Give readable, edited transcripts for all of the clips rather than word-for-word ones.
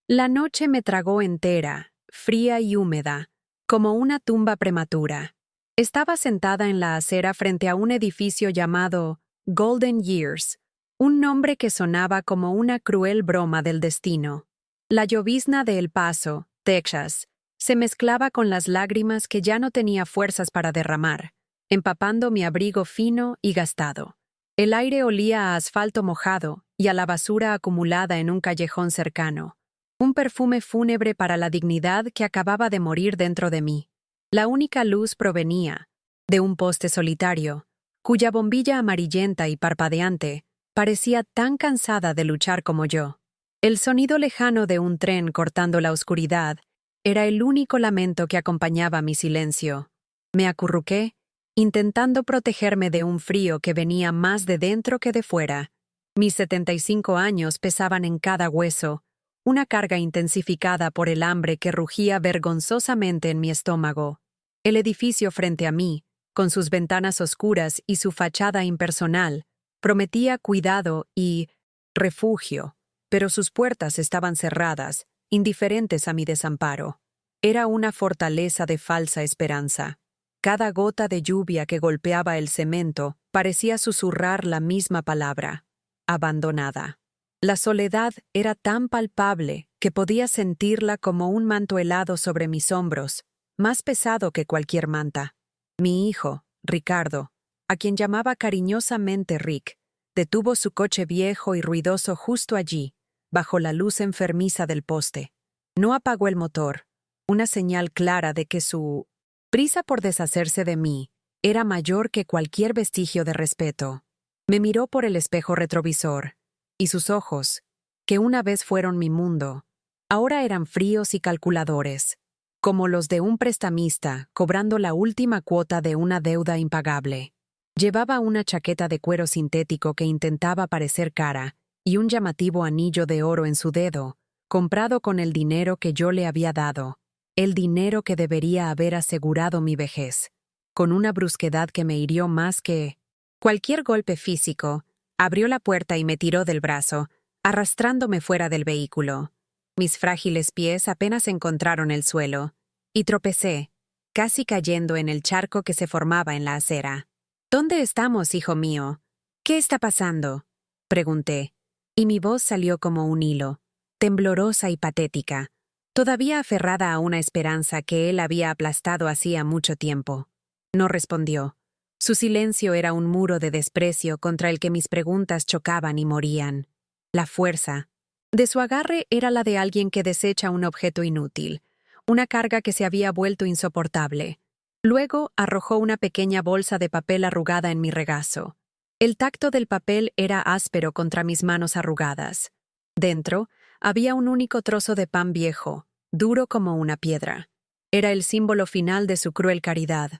La noche me tragó entera, fría y húmeda, como una tumba prematura. Estaba sentada en la acera frente a un edificio llamado Golden Years, un nombre que sonaba como una cruel broma del destino. La llovizna de El Paso, Texas, se mezclaba con las lágrimas que ya no tenía fuerzas para derramar, empapando mi abrigo fino y gastado. El aire olía a asfalto mojado y a la basura acumulada en un callejón cercano. Un perfume fúnebre para la dignidad que acababa de morir dentro de mí. La única luz provenía de un poste solitario, cuya bombilla amarillenta y parpadeante parecía tan cansada de luchar como yo. El sonido lejano de un tren cortando la oscuridad era el único lamento que acompañaba mi silencio. Me acurruqué, intentando protegerme de un frío que venía más de dentro que de fuera. Mis 75 años pesaban en cada hueso, una carga intensificada por el hambre que rugía vergonzosamente en mi estómago. El edificio frente a mí, con sus ventanas oscuras y su fachada impersonal, prometía cuidado y refugio, pero sus puertas estaban cerradas, indiferentes a mi desamparo. Era una fortaleza de falsa esperanza. Cada gota de lluvia que golpeaba el cemento parecía susurrar la misma palabra: abandonada. La soledad era tan palpable que podía sentirla como un manto helado sobre mis hombros, más pesado que cualquier manta. Mi hijo, Ricardo, a quien llamaba cariñosamente Rick, detuvo su coche viejo y ruidoso justo allí, bajo la luz enfermiza del poste. No apagó el motor, una señal clara de que su prisa por deshacerse de mí era mayor que cualquier vestigio de respeto. Me miró por el espejo retrovisor, y sus ojos, que una vez fueron mi mundo, ahora eran fríos y calculadores, como los de un prestamista cobrando la última cuota de una deuda impagable. Llevaba una chaqueta de cuero sintético que intentaba parecer cara y un llamativo anillo de oro en su dedo, comprado con el dinero que yo le había dado, el dinero que debería haber asegurado mi vejez. Con una brusquedad que me hirió más que cualquier golpe físico, abrió la puerta y me tiró del brazo, arrastrándome fuera del vehículo. Mis frágiles pies apenas encontraron el suelo, y tropecé, casi cayendo en el charco que se formaba en la acera. «¿Dónde estamos, hijo mío? ¿Qué está pasando?», pregunté, y mi voz salió como un hilo, temblorosa y patética, todavía aferrada a una esperanza que él había aplastado hacía mucho tiempo. No respondió. Su silencio era un muro de desprecio contra el que mis preguntas chocaban y morían. La fuerza de su agarre era la de alguien que desecha un objeto inútil, una carga que se había vuelto insoportable. Luego arrojó una pequeña bolsa de papel arrugada en mi regazo. El tacto del papel era áspero contra mis manos arrugadas. Dentro había un único trozo de pan viejo, duro como una piedra. Era el símbolo final de su cruel caridad.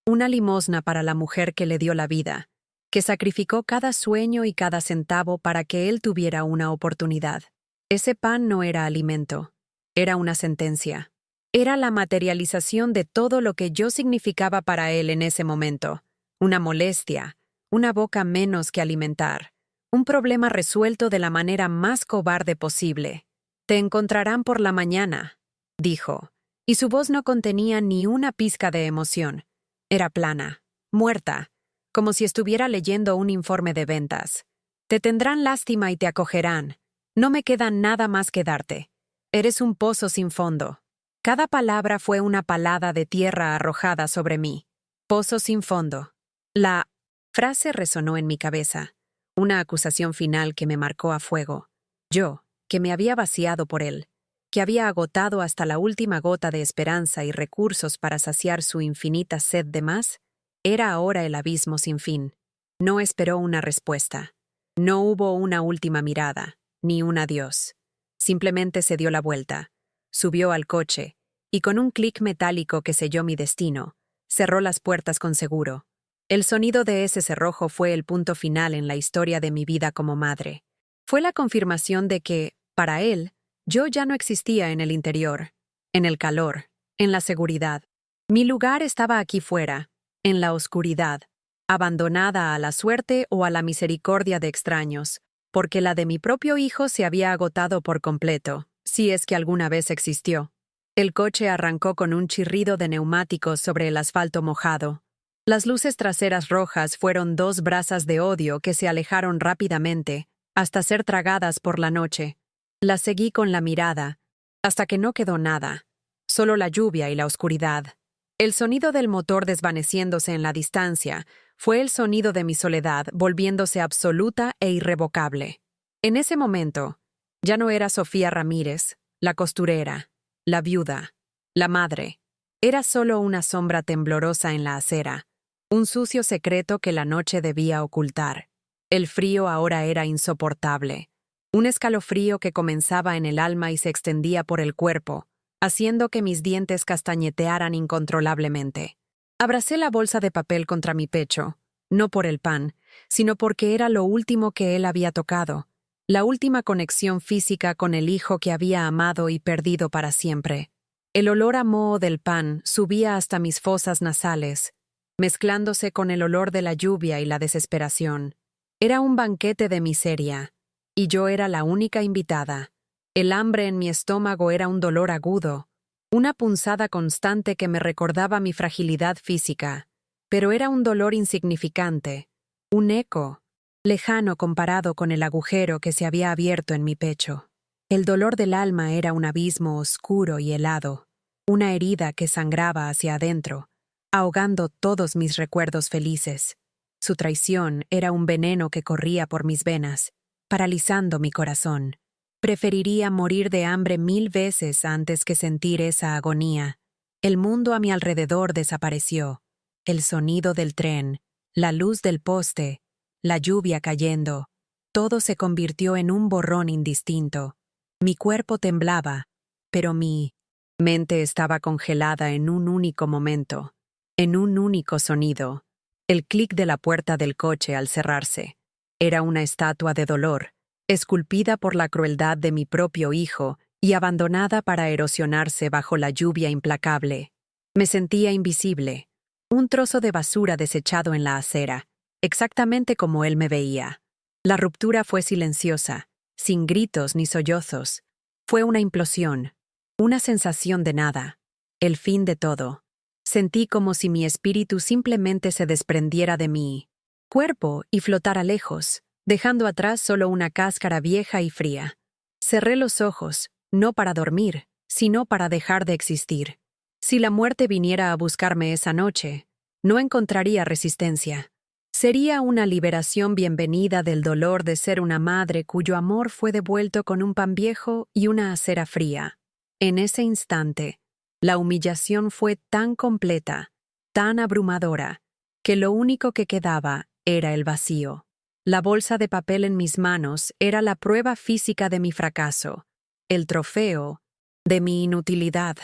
Una limosna para la mujer que le dio la vida, que sacrificó cada sueño y cada centavo para que él tuviera una oportunidad. Ese pan no era alimento, era una sentencia. Era la materialización de todo lo que yo significaba para él en ese momento. Una molestia, una boca menos que alimentar, un problema resuelto de la manera más cobarde posible. «Te encontrarán por la mañana», dijo, y su voz no contenía ni una pizca de emoción. Era plana, muerta, como si estuviera leyendo un informe de ventas. «Te tendrán lástima y te acogerán. No me queda nada más que darte. Eres un pozo sin fondo». Cada palabra fue una palada de tierra arrojada sobre mí. Pozo sin fondo. La frase resonó en mi cabeza, una acusación final que me marcó a fuego. Yo, que me había vaciado por él, que había agotado hasta la última gota de esperanza y recursos para saciar su infinita sed de más, era ahora el abismo sin fin. No esperó una respuesta. No hubo una última mirada, ni un adiós. Simplemente se dio la vuelta, subió al coche, y con un clic metálico que selló mi destino, cerró las puertas con seguro. El sonido de ese cerrojo fue el punto final en la historia de mi vida como madre. Fue la confirmación de que, para él, yo ya no existía en el interior, en el calor, en la seguridad. Mi lugar estaba aquí fuera, en la oscuridad, abandonada a la suerte o a la misericordia de extraños, porque la de mi propio hijo se había agotado por completo. si es que alguna vez existió. El coche arrancó con un chirrido de neumáticos sobre el asfalto mojado. Las luces traseras rojas fueron 2 brasas de odio que se alejaron rápidamente, hasta ser tragadas por la noche. Las seguí con la mirada, hasta que no quedó nada, solo la lluvia y la oscuridad. El sonido del motor desvaneciéndose en la distancia fue el sonido de mi soledad volviéndose absoluta e irrevocable. En ese momento, ya no era Sofía Ramírez, la costurera, la viuda, la madre. Era solo una sombra temblorosa en la acera, un sucio secreto que la noche debía ocultar. El frío ahora era insoportable, un escalofrío que comenzaba en el alma y se extendía por el cuerpo, haciendo que mis dientes castañetearan incontrolablemente. Abracé la bolsa de papel contra mi pecho, no por el pan, sino porque era lo último que él había tocado, la última conexión física con el hijo que había amado y perdido para siempre. El olor a moho del pan subía hasta mis fosas nasales, mezclándose con el olor de la lluvia y la desesperación. Era un banquete de miseria, y yo era la única invitada. El hambre en mi estómago era un dolor agudo, una punzada constante que me recordaba mi fragilidad física, pero era un dolor insignificante, un eco, lejano comparado con el agujero que se había abierto en mi pecho. El dolor del alma era un abismo oscuro y helado, una herida que sangraba hacia adentro, ahogando todos mis recuerdos felices. Su traición era un veneno que corría por mis venas, paralizando mi corazón. Preferiría morir de hambre 1000 veces antes que sentir esa agonía. El mundo a mi alrededor desapareció. El sonido del tren, la luz del poste, la lluvia cayendo, todo se convirtió en un borrón indistinto. Mi cuerpo temblaba, pero mi mente estaba congelada en un único momento, en un único sonido. El clic de la puerta del coche al cerrarse. Era una estatua de dolor, esculpida por la crueldad de mi propio hijo y abandonada para erosionarse bajo la lluvia implacable. Me sentía invisible, un trozo de basura desechado en la acera, exactamente como él me veía. La ruptura fue silenciosa, sin gritos ni sollozos. Fue una implosión, una sensación de nada, el fin de todo. Sentí como si mi espíritu simplemente se desprendiera de mi cuerpo y flotara lejos, dejando atrás solo una cáscara vieja y fría. Cerré los ojos, no para dormir, sino para dejar de existir. Si la muerte viniera a buscarme esa noche, no encontraría resistencia. Sería una liberación bienvenida del dolor de ser una madre cuyo amor fue devuelto con un pan viejo y una acera fría. En ese instante, la humillación fue tan completa, tan abrumadora, que lo único que quedaba era el vacío. La bolsa de papel en mis manos era la prueba física de mi fracaso, el trofeo de mi inutilidad.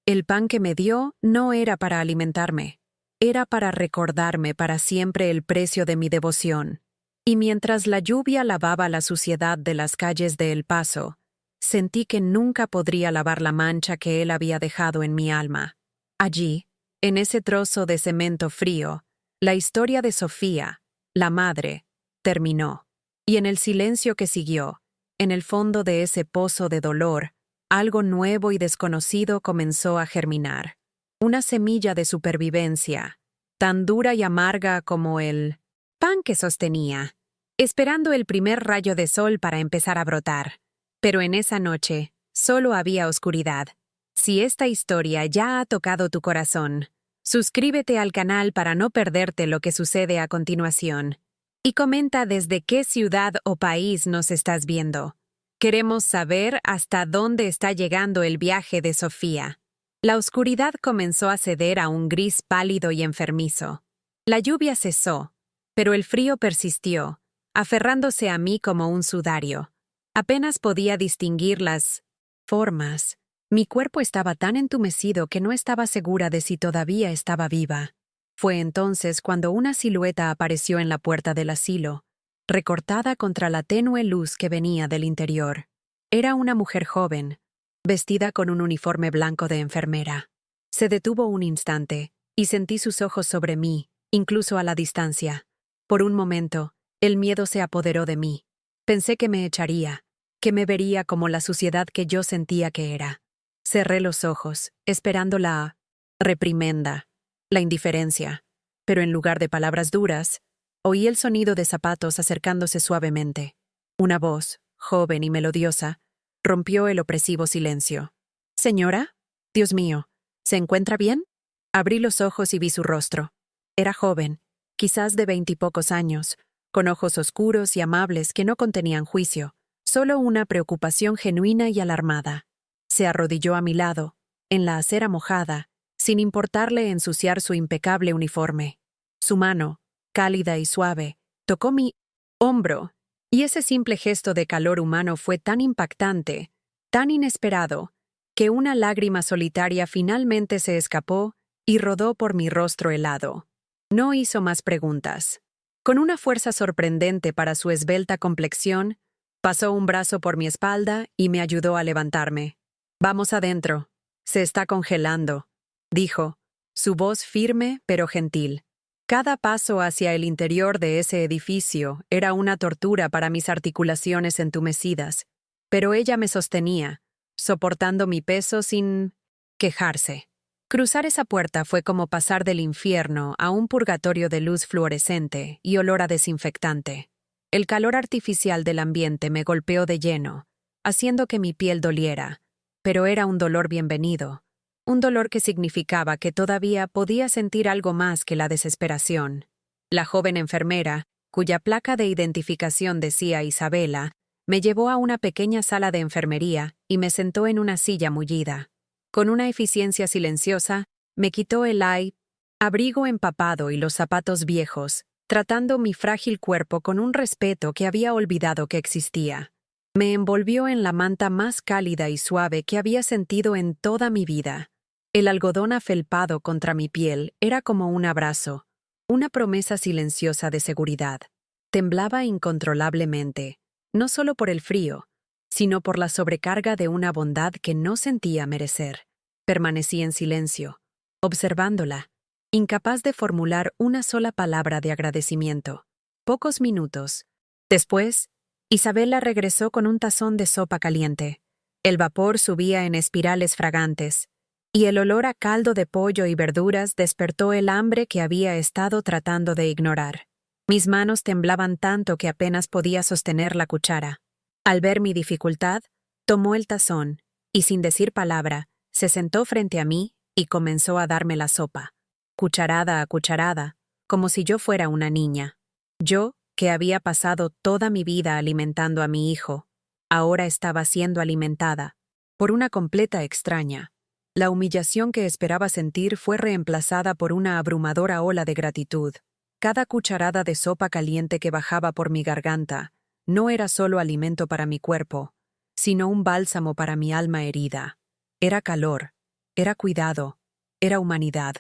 El pan que me dio no era para alimentarme, era para recordarme para siempre el precio de mi devoción. Y mientras la lluvia lavaba la suciedad de las calles de El Paso, sentí que nunca podría lavar la mancha que él había dejado en mi alma. Allí, en ese trozo de cemento frío, la historia de Sofía, la madre, terminó. Y en el silencio que siguió, en el fondo de ese pozo de dolor, algo nuevo y desconocido comenzó a germinar. Una semilla de supervivencia, tan dura y amarga como el pan que sostenía, esperando el primer rayo de sol para empezar a brotar. Pero en esa noche, solo había oscuridad. Si esta historia ya ha tocado tu corazón, suscríbete al canal para no perderte lo que sucede a continuación. Y comenta desde qué ciudad o país nos estás viendo. Queremos saber hasta dónde está llegando el viaje de Sofía. La oscuridad comenzó a ceder a un gris pálido y enfermizo. La lluvia cesó, pero el frío persistió, aferrándose a mí como un sudario. Apenas podía distinguir las formas. Mi cuerpo estaba tan entumecido que no estaba segura de si todavía estaba viva. Fue entonces cuando una silueta apareció en la puerta del asilo, recortada contra la tenue luz que venía del interior. Era una mujer joven, vestida con un uniforme blanco de enfermera. Se detuvo un instante, y sentí sus ojos sobre mí, incluso a la distancia. Por un momento, el miedo se apoderó de mí. Pensé que me echaría, que me vería como la suciedad que yo sentía que era. Cerré los ojos, esperando la reprimenda, la indiferencia, pero en lugar de palabras duras, oí el sonido de zapatos acercándose suavemente. Una voz, joven y melodiosa, rompió el opresivo silencio. «Señora, Dios mío, ¿se encuentra bien?» Abrí los ojos y vi su rostro. Era joven, quizás de 20 y pocos años, con ojos oscuros y amables que no contenían juicio, solo una preocupación genuina y alarmada. Se arrodilló a mi lado, en la acera mojada, sin importarle ensuciar su impecable uniforme. Su mano, cálida y suave, tocó mi hombro, y ese simple gesto de calor humano fue tan impactante, tan inesperado, que una lágrima solitaria finalmente se escapó y rodó por mi rostro helado. No hizo más preguntas. Con una fuerza sorprendente para su esbelta complexión, pasó un brazo por mi espalda y me ayudó a levantarme. «Vamos adentro. Se está congelando», dijo, su voz firme pero gentil. Cada paso hacia el interior de ese edificio era una tortura para mis articulaciones entumecidas, pero ella me sostenía, soportando mi peso sin quejarse. Cruzar esa puerta fue como pasar del infierno a un purgatorio de luz fluorescente y olor a desinfectante. El calor artificial del ambiente me golpeó de lleno, haciendo que mi piel doliera, pero era un dolor bienvenido, un dolor que significaba que todavía podía sentir algo más que la desesperación. La joven enfermera, cuya placa de identificación decía Isabela, me llevó a una pequeña sala de enfermería y me sentó en una silla mullida. Con una eficiencia silenciosa, me quitó el abrigo empapado y los zapatos viejos, tratando mi frágil cuerpo con un respeto que había olvidado que existía. Me envolvió en la manta más cálida y suave que había sentido en toda mi vida. El algodón afelpado contra mi piel era como un abrazo, una promesa silenciosa de seguridad. Temblaba incontrolablemente, no solo por el frío, sino por la sobrecarga de una bondad que no sentía merecer. Permanecí en silencio, observándola, incapaz de formular una sola palabra de agradecimiento. Pocos minutos después, Isabela regresó con un tazón de sopa caliente. El vapor subía en espirales fragantes, y el olor a caldo de pollo y verduras despertó el hambre que había estado tratando de ignorar. Mis manos temblaban tanto que apenas podía sostener la cuchara. Al ver mi dificultad, tomó el tazón y, sin decir palabra, se sentó frente a mí y comenzó a darme la sopa, cucharada a cucharada, como si yo fuera una niña. Yo, que había pasado toda mi vida alimentando a mi hijo, ahora estaba siendo alimentada por una completa extraña. La humillación que esperaba sentir fue reemplazada por una abrumadora ola de gratitud. Cada cucharada de sopa caliente que bajaba por mi garganta no era solo alimento para mi cuerpo, sino un bálsamo para mi alma herida. Era calor, era cuidado, era humanidad.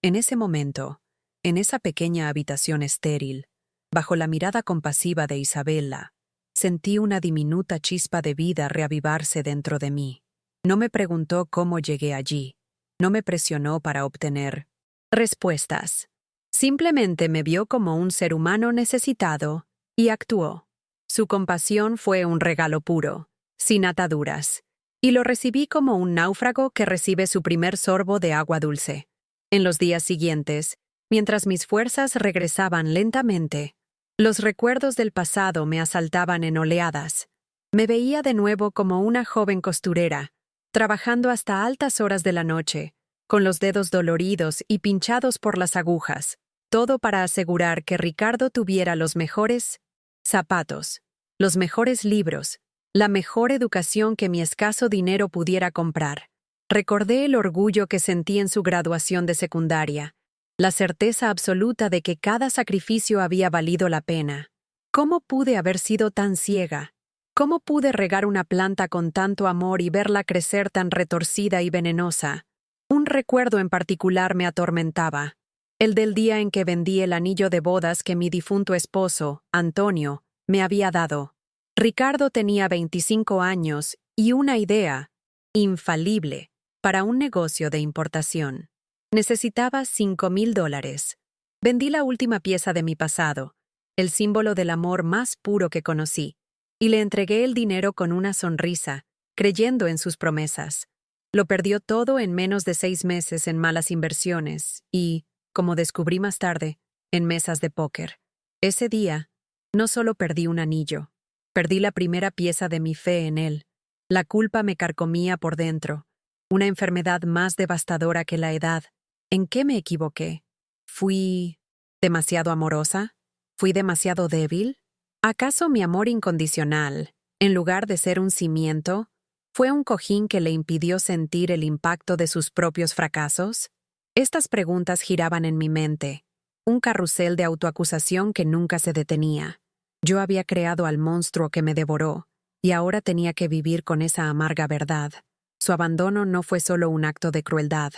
En ese momento, en esa pequeña habitación estéril, bajo la mirada compasiva de Isabela, sentí una diminuta chispa de vida reavivarse dentro de mí. No me preguntó cómo llegué allí, no me presionó para obtener respuestas. Simplemente me vio como un ser humano necesitado y actuó. Su compasión fue un regalo puro, sin ataduras, y lo recibí como un náufrago que recibe su primer sorbo de agua dulce. En los días siguientes, mientras mis fuerzas regresaban lentamente, los recuerdos del pasado me asaltaban en oleadas. Me veía de nuevo como una joven costurera, trabajando hasta altas horas de la noche, con los dedos doloridos y pinchados por las agujas, todo para asegurar que Ricardo tuviera los mejores zapatos, los mejores libros, la mejor educación que mi escaso dinero pudiera comprar. Recordé el orgullo que sentí en su graduación de secundaria, la certeza absoluta de que cada sacrificio había valido la pena. ¿Cómo pude haber sido tan ciega? ¿Cómo pude regar una planta con tanto amor y verla crecer tan retorcida y venenosa? Un recuerdo en particular me atormentaba, el del día en que vendí el anillo de bodas que mi difunto esposo, Antonio, me había dado. Ricardo tenía 25 años y una idea, infalible, para un negocio de importación. Necesitaba $5,000. Vendí la última pieza de mi pasado, el símbolo del amor más puro que conocí, y le entregué el dinero con una sonrisa, creyendo en sus promesas. Lo perdió todo en menos de 6 meses en malas inversiones y, como descubrí más tarde, en mesas de póker. Ese día, no solo perdí un anillo, perdí la primera pieza de mi fe en él. La culpa me carcomía por dentro, una enfermedad más devastadora que la edad. ¿En qué me equivoqué? ¿Fui demasiado amorosa? ¿Fui demasiado débil? ¿Acaso mi amor incondicional, en lugar de ser un cimiento, fue un cojín que le impidió sentir el impacto de sus propios fracasos? Estas preguntas giraban en mi mente, un carrusel de autoacusación que nunca se detenía. Yo había creado al monstruo que me devoró, y ahora tenía que vivir con esa amarga verdad. Su abandono no fue solo un acto de crueldad,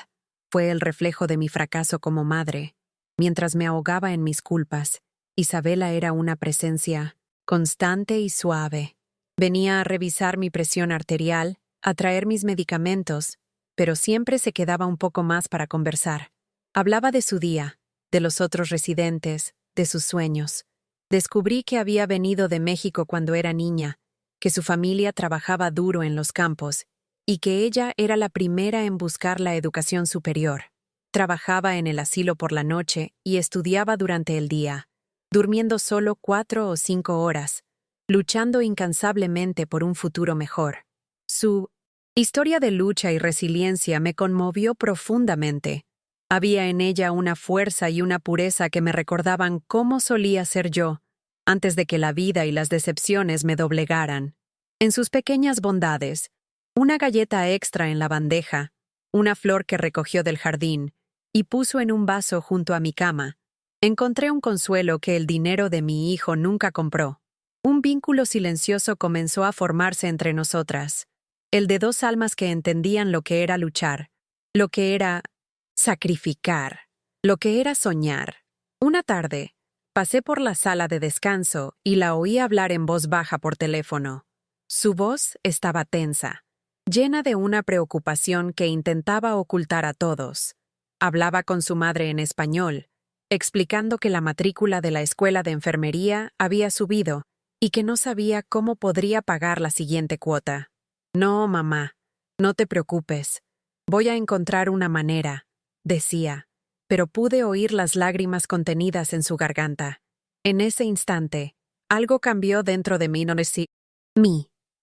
fue el reflejo de mi fracaso como madre. Mientras me ahogaba en mis culpas, Isabela era una presencia constante y suave. Venía a revisar mi presión arterial, a traer mis medicamentos, pero siempre se quedaba un poco más para conversar. Hablaba de su día, de los otros residentes, de sus sueños. Descubrí que había venido de México cuando era niña, que su familia trabajaba duro en los campos y que ella era la primera en buscar la educación superior. Trabajaba en el asilo por la noche y estudiaba durante el día, durmiendo solo 4 o 5 horas, luchando incansablemente por un futuro mejor. Su historia de lucha y resiliencia me conmovió profundamente. Había en ella una fuerza y una pureza que me recordaban cómo solía ser yo, antes de que la vida y las decepciones me doblegaran. En sus pequeñas bondades, una galleta extra en la bandeja, una flor que recogió del jardín y puso en un vaso junto a mi cama, encontré un consuelo que el dinero de mi hijo nunca compró. Un vínculo silencioso comenzó a formarse entre nosotras, el de 2 almas que entendían lo que era luchar, lo que era sacrificar, lo que era soñar. Una tarde, pasé por la sala de descanso y la oí hablar en voz baja por teléfono. Su voz estaba tensa, llena de una preocupación que intentaba ocultar a todos. Hablaba con su madre en español, explicando que la matrícula de la escuela de enfermería había subido y que no sabía cómo podría pagar la siguiente cuota. «No, mamá, no te preocupes. Voy a encontrar una manera», decía, pero pude oír las lágrimas contenidas en su garganta. En ese instante, algo cambió dentro de mí.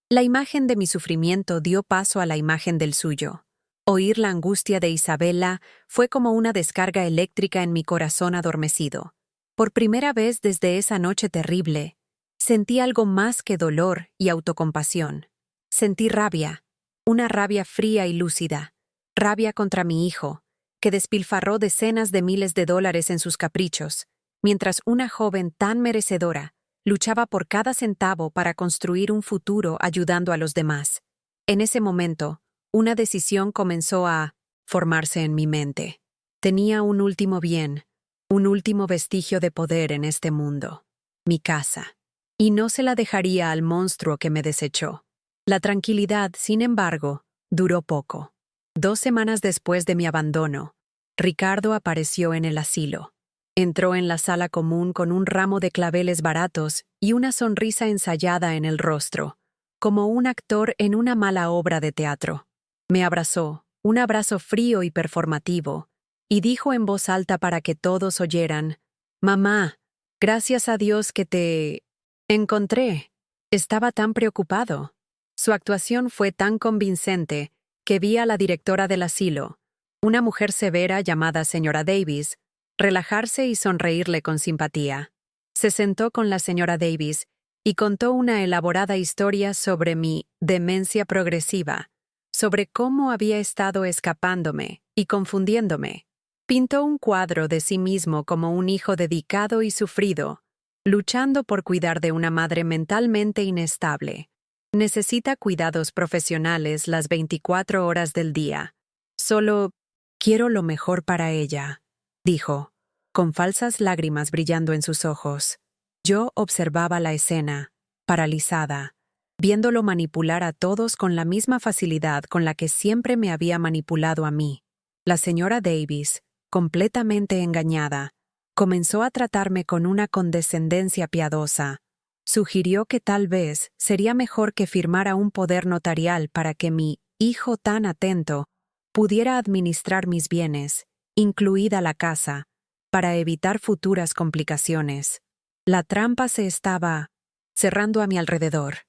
La imagen de mi sufrimiento dio paso a la imagen del suyo. Oír la angustia de Isabela fue como una descarga eléctrica en mi corazón adormecido. Por primera vez desde esa noche terrible, sentí algo más que dolor y autocompasión. Sentí rabia, una rabia fría y lúcida, rabia contra mi hijo, que despilfarró decenas de miles de dólares en sus caprichos, mientras una joven tan merecedora luchaba por cada centavo para construir un futuro ayudando a los demás. En ese momento, una decisión comenzó a formarse en mi mente. Tenía un último bien, un último vestigio de poder en este mundo, mi casa, y no se la dejaría al monstruo que me desechó. La tranquilidad, sin embargo, duró poco. 2 semanas después de mi abandono, Ricardo apareció en el asilo. Entró en la sala común con un ramo de claveles baratos y una sonrisa ensayada en el rostro, como un actor en una mala obra de teatro. Me abrazó, un abrazo frío y performativo, y dijo en voz alta para que todos oyeran: «Mamá, gracias a Dios que te encontré. Estaba tan preocupado». Su actuación fue tan convincente que vi a la directora del asilo, una mujer severa llamada señora Davis, relajarse y sonreírle con simpatía. Se sentó con la señora Davis y contó una elaborada historia sobre mi demencia progresiva, sobre cómo había estado escapándome y confundiéndome. Pintó un cuadro de sí mismo como un hijo dedicado y sufrido, luchando por cuidar de una madre mentalmente inestable. Necesita cuidados profesionales las 24 horas del día. Solo quiero lo mejor para ella, dijo, con falsas lágrimas brillando en sus ojos. Yo observaba la escena, paralizada, viéndolo manipular a todos con la misma facilidad con la que siempre me había manipulado a mí. La señora Davis, completamente engañada, comenzó a tratarme con una condescendencia piadosa, Sugirió que tal vez sería mejor que firmara un poder notarial para que mi hijo tan atento pudiera administrar mis bienes, incluida la casa, para evitar futuras complicaciones. La trampa se estaba cerrando a mi alrededor.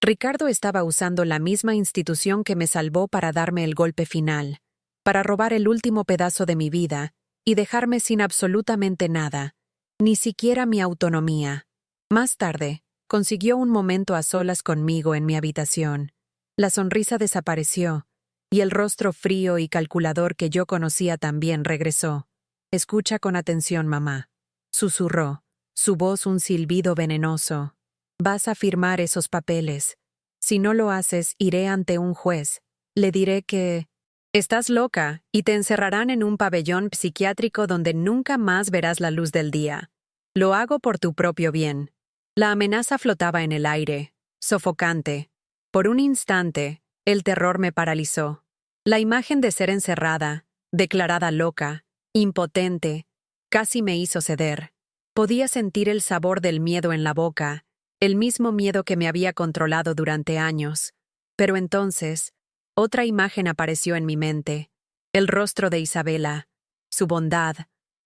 Ricardo estaba usando la misma institución que me salvó para darme el golpe final, para robar el último pedazo de mi vida y dejarme sin absolutamente nada, ni siquiera mi autonomía. Más tarde, consiguió un momento a solas conmigo en mi habitación. La sonrisa desapareció, y el rostro frío y calculador que yo conocía también regresó. «Escucha con atención, mamá», susurró, su voz un silbido venenoso. «Vas a firmar esos papeles. Si no lo haces, iré ante un juez. Le diré que estás loca y te encerrarán en un pabellón psiquiátrico donde nunca más verás la luz del día. Lo hago por tu propio bien». La amenaza flotaba en el aire, sofocante. Por un instante, el terror me paralizó. La imagen de ser encerrada, declarada loca, impotente, casi me hizo ceder. Podía sentir el sabor del miedo en la boca, el mismo miedo que me había controlado durante años. Pero entonces, otra imagen apareció en mi mente. El rostro de Isabela, su bondad,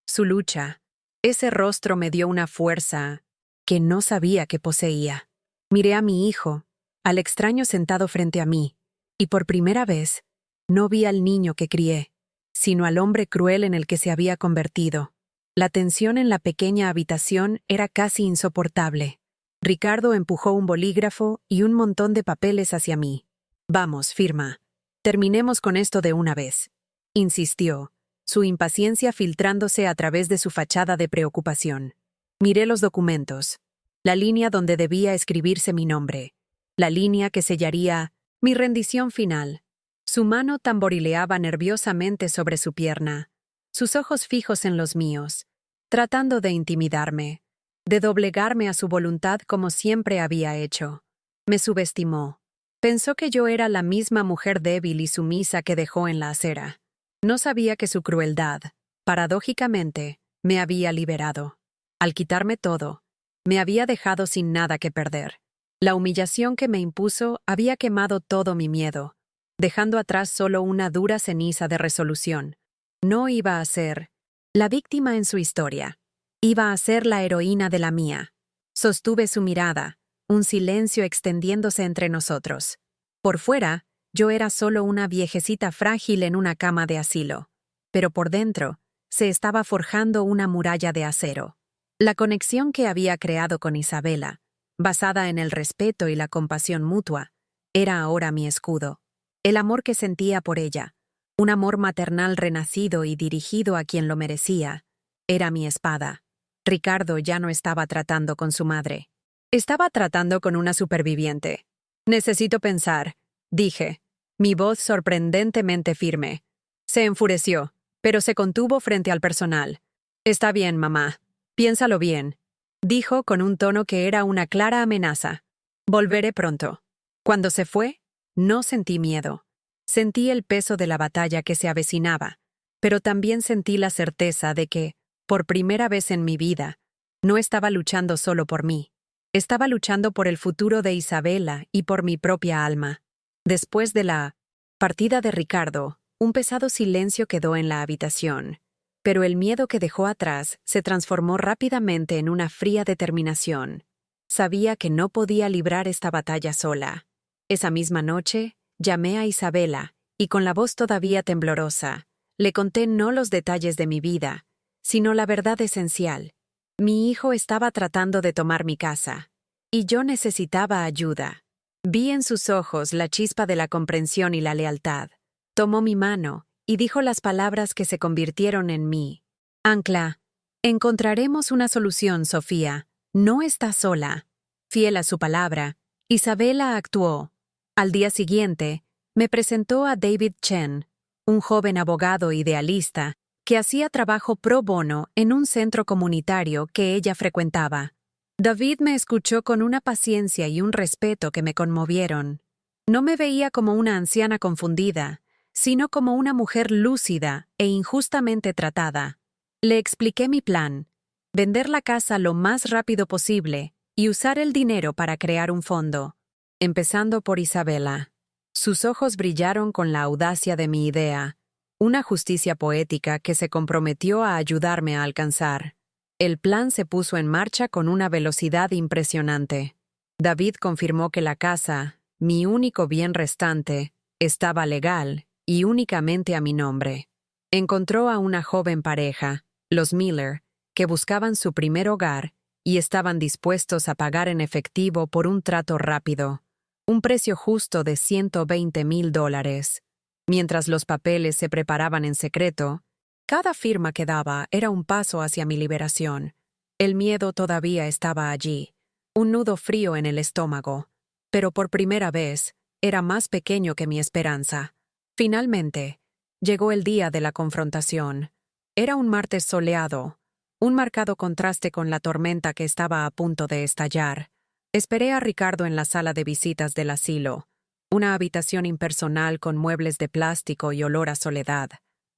su lucha. Ese rostro me dio una fuerza que no sabía que poseía. Miré a mi hijo, al extraño sentado frente a mí, y por primera vez, no vi al niño que crié, sino al hombre cruel en el que se había convertido. La tensión en la pequeña habitación era casi insoportable. Ricardo empujó un bolígrafo y un montón de papeles hacia mí. «Vamos, firma. Terminemos con esto de una vez», insistió, su impaciencia filtrándose a través de su fachada de preocupación. Miré los documentos, la línea donde debía escribirse mi nombre, la línea que sellaría mi rendición final. Su mano tamborileaba nerviosamente sobre su pierna, sus ojos fijos en los míos, tratando de intimidarme, de doblegarme a su voluntad como siempre había hecho. Me subestimó. Pensó que yo era la misma mujer débil y sumisa que dejó en la acera. No sabía que su crueldad, paradójicamente, me había liberado. Al quitarme todo, me había dejado sin nada que perder. La humillación que me impuso había quemado todo mi miedo, dejando atrás solo una dura ceniza de resolución. No iba a ser la víctima en su historia. Iba a ser la heroína de la mía. Sostuve su mirada, un silencio extendiéndose entre nosotros. Por fuera, yo era solo una viejecita frágil en una cama de asilo, pero por dentro se estaba forjando una muralla de acero. La conexión que había creado con Isabela, basada en el respeto y la compasión mutua, era ahora mi escudo. El amor que sentía por ella, un amor maternal renacido y dirigido a quien lo merecía, era mi espada. Ricardo ya no estaba tratando con su madre. Estaba tratando con una superviviente. «Necesito pensar», dije, mi voz sorprendentemente firme. Se enfureció, pero se contuvo frente al personal. «Está bien, mamá. Piénsalo bien», dijo con un tono que era una clara amenaza. «Volveré pronto». Cuando se fue, no sentí miedo. Sentí el peso de la batalla que se avecinaba, pero también sentí la certeza de que, por primera vez en mi vida, no estaba luchando solo por mí. Estaba luchando por el futuro de Isabela y por mi propia alma. Después de la partida de Ricardo, un pesado silencio quedó en la habitación, pero el miedo que dejó atrás se transformó rápidamente en una fría determinación. Sabía que no podía librar esta batalla sola. Esa misma noche, llamé a Isabela y con la voz todavía temblorosa, le conté no los detalles de mi vida, sino la verdad esencial. Mi hijo estaba tratando de tomar mi casa, y yo necesitaba ayuda. Vi en sus ojos la chispa de la comprensión y la lealtad. Tomó mi mano y dijo las palabras que se convirtieron en mí. «Ancla, encontraremos una solución, Sofía. No estás sola». Fiel a su palabra, Isabela actuó. Al día siguiente, me presentó a David Chen, un joven abogado idealista que hacía trabajo pro bono en un centro comunitario que ella frecuentaba. David me escuchó con una paciencia y un respeto que me conmovieron. No me veía como una anciana confundida, sino como una mujer lúcida e injustamente tratada. Le expliqué mi plan: vender la casa lo más rápido posible, y usar el dinero para crear un fondo, empezando por Isabela. Sus ojos brillaron con la audacia de mi idea, una justicia poética que se comprometió a ayudarme a alcanzar. El plan se puso en marcha con una velocidad impresionante. David confirmó que la casa, mi único bien restante, estaba legal y únicamente a mi nombre. Encontró a una joven pareja, los Miller, que buscaban su primer hogar y estaban dispuestos a pagar en efectivo por un trato rápido, un precio justo de $120,000. Mientras los papeles se preparaban en secreto, cada firma que daba era un paso hacia mi liberación. El miedo todavía estaba allí, un nudo frío en el estómago, pero por primera vez era más pequeño que mi esperanza. Finalmente, llegó el día de la confrontación. Era un martes soleado, un marcado contraste con la tormenta que estaba a punto de estallar. Esperé a Ricardo en la sala de visitas del asilo, una habitación impersonal con muebles de plástico y olor a soledad.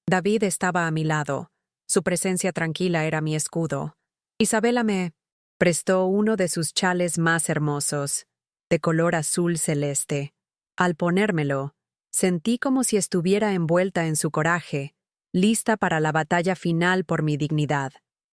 David estaba a mi lado. Su presencia tranquila era mi escudo. Isabela me prestó uno de sus chales más hermosos, de color azul celeste. Al ponérmelo, sentí como si estuviera envuelta en su coraje, lista para la batalla final por mi dignidad.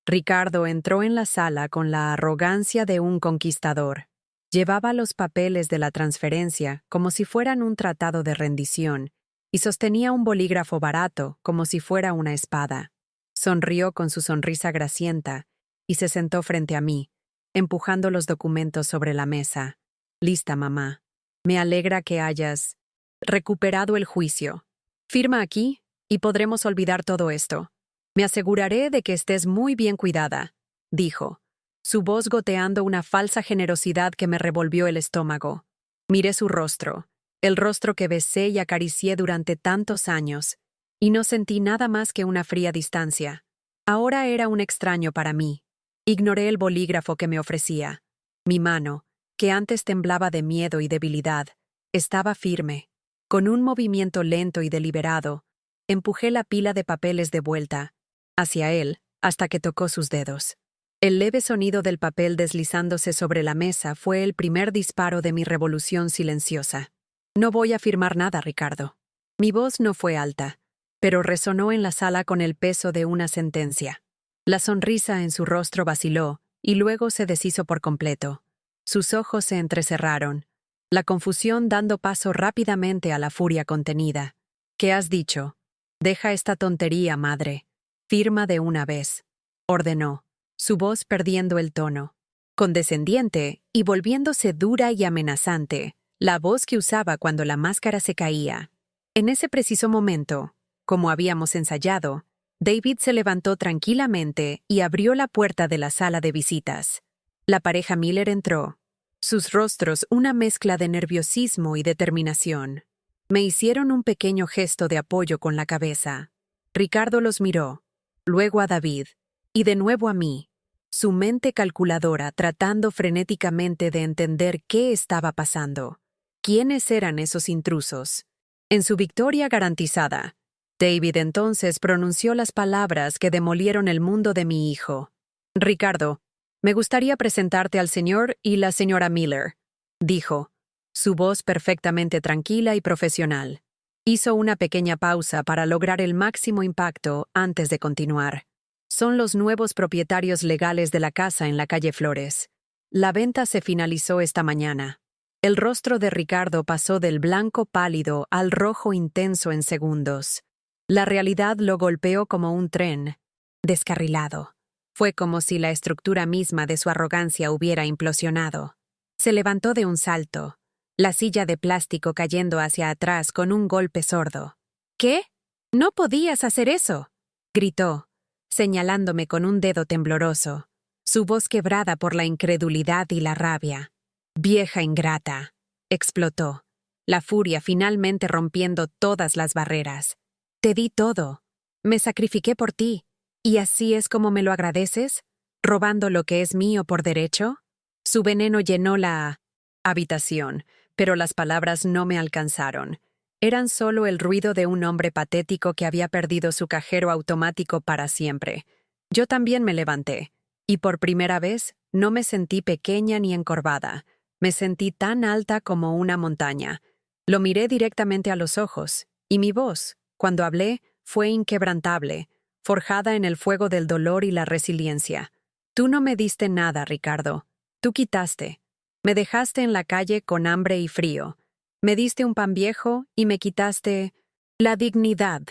Ricardo entró en la sala con la arrogancia de un conquistador. Llevaba los papeles de la transferencia como si fueran un tratado de rendición y sostenía un bolígrafo barato como si fuera una espada. Sonrió con su sonrisa grasienta y se sentó frente a mí, empujando los documentos sobre la mesa. Lista, mamá. Me alegra que hayas recuperado el juicio. Firma aquí y podremos olvidar todo esto. Me aseguraré de que estés muy bien cuidada, dijo, su voz goteando una falsa generosidad que me revolvió el estómago. Miré su rostro, el rostro que besé y acaricié durante tantos años, y no sentí nada más que una fría distancia. Ahora era un extraño para mí. Ignoré el bolígrafo que me ofrecía. Mi mano, que antes temblaba de miedo y debilidad, estaba firme. Con un movimiento lento y deliberado, empujé la pila de papeles de vuelta hacia él hasta que tocó sus dedos. El leve sonido del papel deslizándose sobre la mesa fue el primer disparo de mi revolución silenciosa. No voy a firmar nada, Ricardo. Mi voz no fue alta, pero resonó en la sala con el peso de una sentencia. La sonrisa en su rostro vaciló y luego se deshizo por completo. Sus ojos se entrecerraron, la confusión dando paso rápidamente a la furia contenida. ¿Qué has dicho? Deja esta tontería, madre. Firma de una vez, ordenó, su voz perdiendo el tono. Condescendiente y volviéndose dura y amenazante, la voz que usaba cuando la máscara se caía. En ese preciso momento, como habíamos ensayado, David se levantó tranquilamente y abrió la puerta de la sala de visitas. La pareja Miller entró. Sus rostros una mezcla de nerviosismo y determinación. Me hicieron un pequeño gesto de apoyo con la cabeza. Ricardo los miró, luego a David, y de nuevo a mí, su mente calculadora tratando frenéticamente de entender qué estaba pasando. ¿Quiénes eran esos intrusos? En su victoria garantizada, David entonces pronunció las palabras que demolieron el mundo de mi hijo. Ricardo, me gustaría presentarte al señor y la señora Miller, dijo, su voz perfectamente tranquila y profesional. Hizo una pequeña pausa para lograr el máximo impacto antes de continuar. Son los nuevos propietarios legales de la casa en la calle Flores. La venta se finalizó esta mañana. El rostro de Ricardo pasó del blanco pálido al rojo intenso en segundos. La realidad lo golpeó como un tren, descarrilado. Fue como si la estructura misma de su arrogancia hubiera implosionado. Se levantó de un salto, la silla de plástico cayendo hacia atrás con un golpe sordo. ¿Qué? No podías hacer eso, gritó, señalándome con un dedo tembloroso, su voz quebrada por la incredulidad y la rabia. Vieja ingrata, explotó, la furia finalmente rompiendo todas las barreras. Te di todo, me sacrifiqué por ti, ¿y así es como me lo agradeces? ¿Robando lo que es mío por derecho? Su veneno llenó la habitación, pero las palabras no me alcanzaron. Eran solo el ruido de un hombre patético que había perdido su cajero automático para siempre. Yo también me levanté, y por primera vez no me sentí pequeña ni encorvada. Me sentí tan alta como una montaña. Lo miré directamente a los ojos, y mi voz, cuando hablé, fue inquebrantable, forjada en el fuego del dolor y la resiliencia. Tú no me diste nada, Ricardo. Tú quitaste. Me dejaste en la calle con hambre y frío. Me diste un pan viejo y me quitaste la dignidad.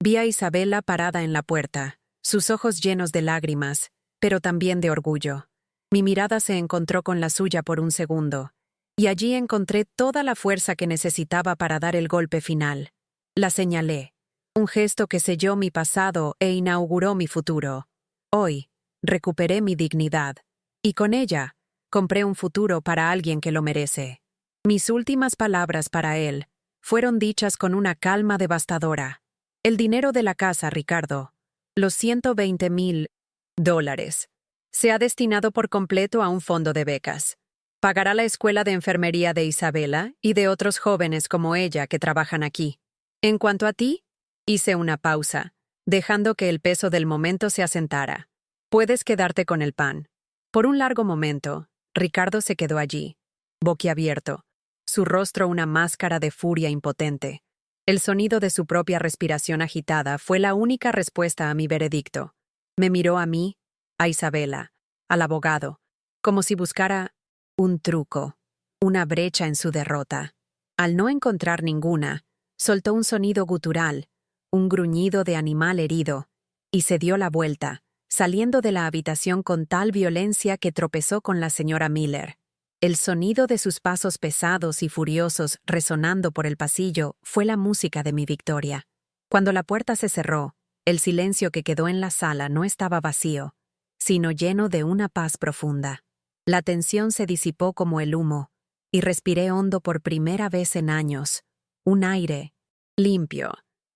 Vi a Isabela parada en la puerta, sus ojos llenos de lágrimas, pero también de orgullo. Mi mirada se encontró con la suya por un segundo, y allí encontré toda la fuerza que necesitaba para dar el golpe final. La señalé, un gesto que selló mi pasado e inauguró mi futuro. Hoy, recuperé mi dignidad, y con ella, compré un futuro para alguien que lo merece. Mis últimas palabras para él fueron dichas con una calma devastadora. El dinero de la casa, Ricardo, los $120,000, se ha destinado por completo a un fondo de becas. Pagará la escuela de enfermería de Isabela y de otros jóvenes como ella que trabajan aquí. En cuanto a ti, hice una pausa, dejando que el peso del momento se asentara. Puedes quedarte con el pan. Por un largo momento, Ricardo se quedó allí, boquiabierto, su rostro una máscara de furia impotente. El sonido de su propia respiración agitada fue la única respuesta a mi veredicto. Me miró a mí, a Isabela, al abogado, como si buscara un truco, una brecha en su derrota. Al no encontrar ninguna, soltó un sonido gutural, un gruñido de animal herido, y se dio la vuelta, saliendo de la habitación con tal violencia que tropezó con la señora Miller. El sonido de sus pasos pesados y furiosos resonando por el pasillo fue la música de mi victoria. Cuando la puerta se cerró, el silencio que quedó en la sala no estaba vacío, sino lleno de una paz profunda. La tensión se disipó como el humo, y respiré hondo por primera vez en años. Un aire limpio,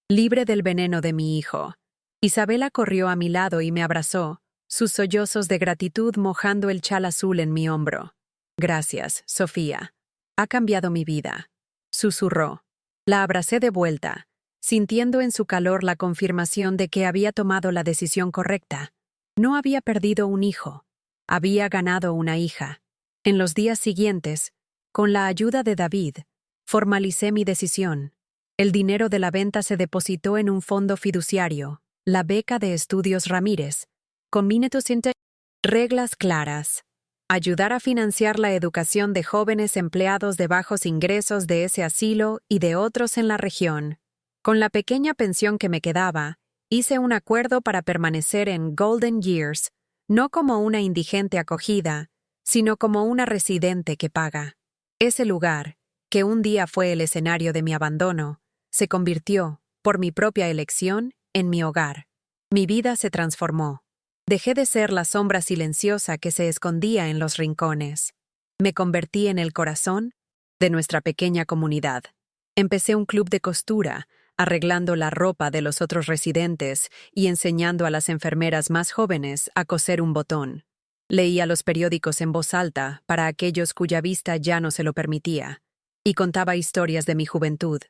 libre del veneno de mi hijo. Isabela corrió a mi lado y me abrazó, sus sollozos de gratitud mojando el chal azul en mi hombro. Gracias, Sofía. Ha cambiado mi vida, susurró. La abracé de vuelta, sintiendo en su calor la confirmación de que había tomado la decisión correcta. No había perdido un hijo, había ganado una hija. En los días siguientes, con la ayuda de David, formalicé mi decisión. El dinero de la venta se depositó en un fondo fiduciario, la beca de estudios Ramírez, con reglas claras. Ayudar a financiar la educación de jóvenes empleados de bajos ingresos de ese asilo y de otros en la región. Con la pequeña pensión que me quedaba, hice un acuerdo para permanecer en Golden Years, no como una indigente acogida, sino como una residente que paga. Ese lugar, que un día fue el escenario de mi abandono, se convirtió, por mi propia elección, en mi hogar. Mi vida se transformó. Dejé de ser la sombra silenciosa que se escondía en los rincones. Me convertí en el corazón de nuestra pequeña comunidad. Empecé un club de costura, arreglando la ropa de los otros residentes y enseñando a las enfermeras más jóvenes a coser un botón. Leía los periódicos en voz alta para aquellos cuya vista ya no se lo permitía, y contaba historias de mi juventud,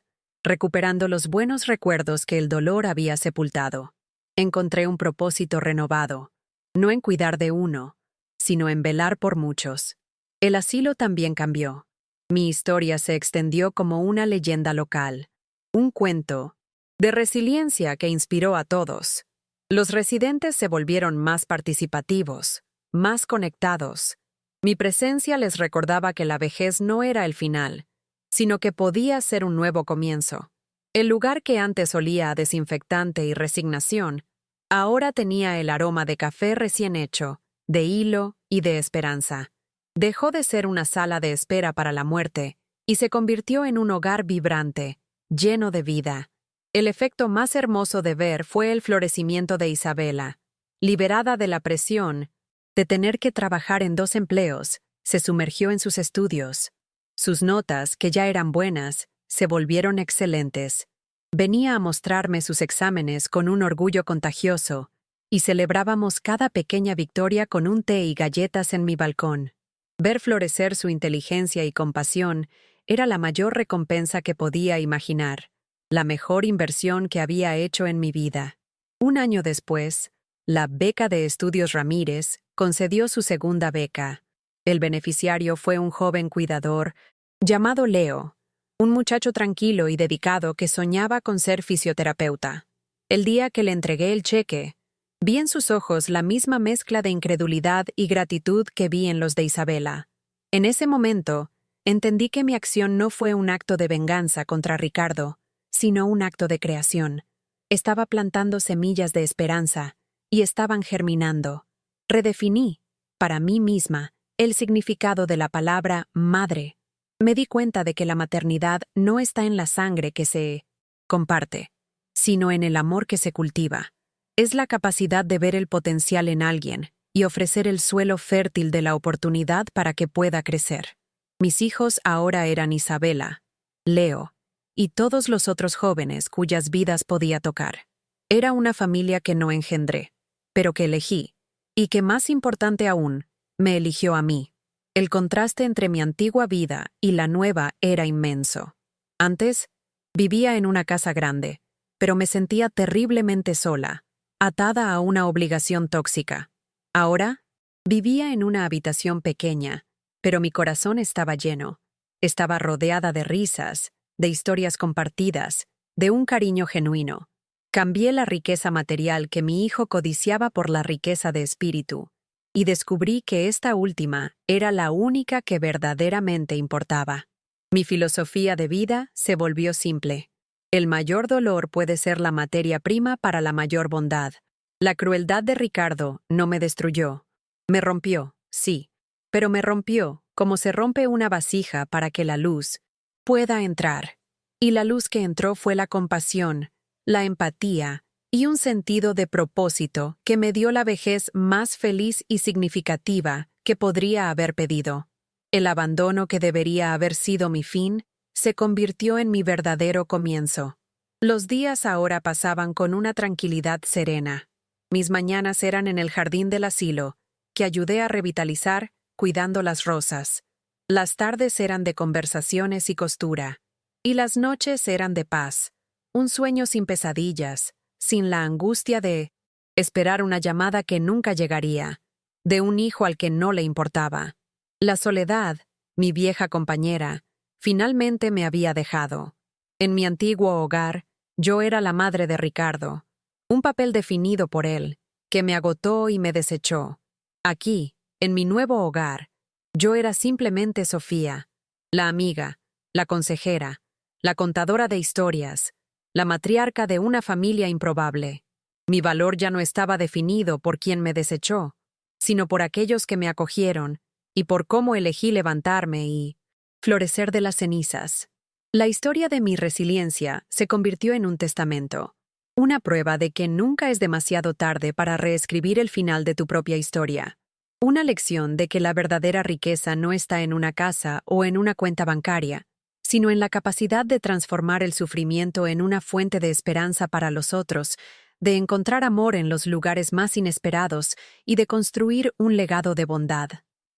recuperando los buenos recuerdos que el dolor había sepultado. Encontré un propósito renovado, no en cuidar de uno, sino en velar por muchos. El asilo también cambió. Mi historia se extendió como una leyenda local, un cuento de resiliencia que inspiró a todos. Los residentes se volvieron más participativos, más conectados. Mi presencia les recordaba que la vejez no era el final, sino que podía ser un nuevo comienzo. El lugar que antes olía a desinfectante y resignación, ahora tenía el aroma de café recién hecho, de hilo y de esperanza. Dejó de ser una sala de espera para la muerte y se convirtió en un hogar vibrante, lleno de vida. El efecto más hermoso de ver fue el florecimiento de Isabela. Liberada de la presión de tener que trabajar en 2 empleos, se sumergió en sus estudios. Sus notas, que ya eran buenas, se volvieron excelentes. Venía a mostrarme sus exámenes con un orgullo contagioso, y celebrábamos cada pequeña victoria con un té y galletas en mi balcón. Ver florecer su inteligencia y compasión era la mayor recompensa que podía imaginar, la mejor inversión que había hecho en mi vida. Un año después, la beca de estudios Ramírez concedió su segunda beca. El beneficiario fue un joven cuidador llamado Leo, un muchacho tranquilo y dedicado que soñaba con ser fisioterapeuta. El día que le entregué el cheque, vi en sus ojos la misma mezcla de incredulidad y gratitud que vi en los de Isabela. En ese momento, entendí que mi acción no fue un acto de venganza contra Ricardo, sino un acto de creación. Estaba plantando semillas de esperanza, y estaban germinando. Redefiní, para mí misma, el significado de la palabra madre. Me di cuenta de que la maternidad no está en la sangre que se comparte, sino en el amor que se cultiva. Es la capacidad de ver el potencial en alguien y ofrecer el suelo fértil de la oportunidad para que pueda crecer. Mis hijos ahora eran Isabela, Leo y todos los otros jóvenes cuyas vidas podía tocar. Era una familia que no engendré, pero que elegí, y que más importante aún, me eligió a mí. El contraste entre mi antigua vida y la nueva era inmenso. Antes, vivía en una casa grande, pero me sentía terriblemente sola, atada a una obligación tóxica. Ahora, vivía en una habitación pequeña, pero mi corazón estaba lleno. Estaba rodeada de risas, de historias compartidas, de un cariño genuino. Cambié la riqueza material que mi hijo codiciaba por la riqueza de espíritu, y descubrí que esta última era la única que verdaderamente importaba. Mi filosofía de vida se volvió simple. El mayor dolor puede ser la materia prima para la mayor bondad. La crueldad de Ricardo no me destruyó. Me rompió, sí, pero me rompió como se rompe una vasija para que la luz pueda entrar. Y la luz que entró fue la compasión, la empatía y un sentido de propósito que me dio la vejez más feliz y significativa que podría haber pedido. El abandono que debería haber sido mi fin se convirtió en mi verdadero comienzo. Los días ahora pasaban con una tranquilidad serena. Mis mañanas eran en el jardín del asilo, que ayudé a revitalizar cuidando las rosas. Las tardes eran de conversaciones y costura, y las noches eran de paz, un sueño sin pesadillas, sin la angustia de esperar una llamada que nunca llegaría, de un hijo al que no le importaba. La soledad, mi vieja compañera, finalmente me había dejado. En mi antiguo hogar, yo era la madre de Ricardo, un papel definido por él, que me agotó y me desechó. Aquí, en mi nuevo hogar, yo era simplemente Sofía, la amiga, la consejera, la contadora de historias, la matriarca de una familia improbable. Mi valor ya no estaba definido por quien me desechó, sino por aquellos que me acogieron y por cómo elegí levantarme y florecer de las cenizas. La historia de mi resiliencia se convirtió en un testamento, una prueba de que nunca es demasiado tarde para reescribir el final de tu propia historia. Una lección de que la verdadera riqueza no está en una casa o en una cuenta bancaria, sino en la capacidad de transformar el sufrimiento en una fuente de esperanza para los otros, de encontrar amor en los lugares más inesperados y de construir un legado de bondad.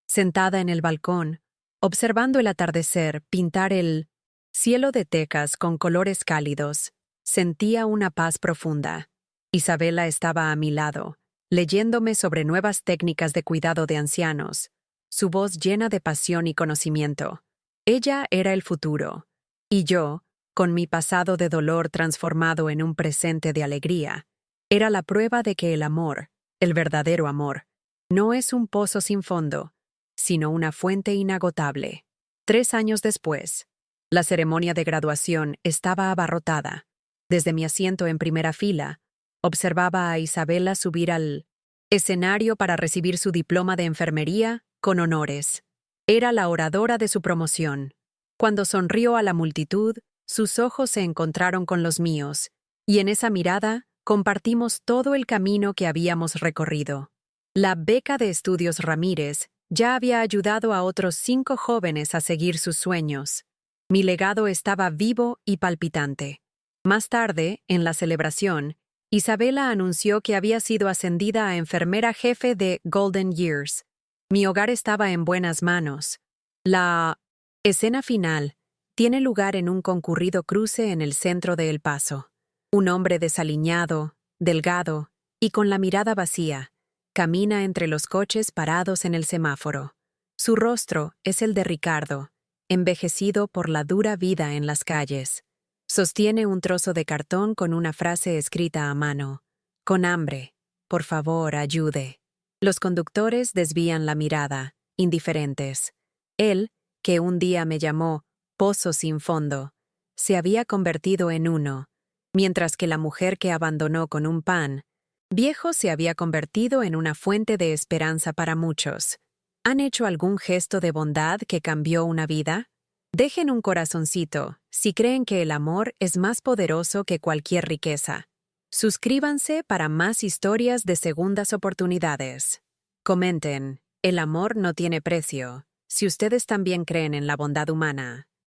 Sentada en el balcón, observando el atardecer pintar el cielo de Texas con colores cálidos, sentía una paz profunda. Isabela estaba a mi lado, leyéndome sobre nuevas técnicas de cuidado de ancianos, su voz llena de pasión y conocimiento. Ella era el futuro, y yo, con mi pasado de dolor transformado en un presente de alegría, era la prueba de que el amor, el verdadero amor, no es un pozo sin fondo, sino una fuente inagotable. 3 años después, la ceremonia de graduación estaba abarrotada. Desde mi asiento en primera fila, observaba a Isabela subir al escenario para recibir su diploma de enfermería con honores. Era la oradora de su promoción. Cuando sonrió a la multitud, sus ojos se encontraron con los míos, y en esa mirada compartimos todo el camino que habíamos recorrido. La beca de estudios Ramírez ya había ayudado a otros 5 jóvenes a seguir sus sueños. Mi legado estaba vivo y palpitante. Más tarde, en la celebración, Isabela anunció que había sido ascendida a enfermera jefe de Golden Years. Mi hogar estaba en buenas manos. La escena final tiene lugar en un concurrido cruce en el centro de El Paso. Un hombre desaliñado, delgado y con la mirada vacía, Camina entre los coches parados en el semáforo. Su rostro es el de Ricardo, envejecido por la dura vida en las calles. Sostiene un trozo de cartón con una frase escrita a mano. Con hambre. Por favor, ayude. Los conductores desvían la mirada, indiferentes. Él, que un día me llamó pozo sin fondo, se había convertido en uno, mientras que la mujer que abandonó con un pan, viejo se había convertido en una fuente de esperanza para muchos. ¿Han hecho algún gesto de bondad que cambió una vida? Dejen un corazoncito si creen que el amor es más poderoso que cualquier riqueza. Suscríbanse para más historias de segundas oportunidades. Comenten, el amor no tiene precio, si ustedes también creen en la bondad humana.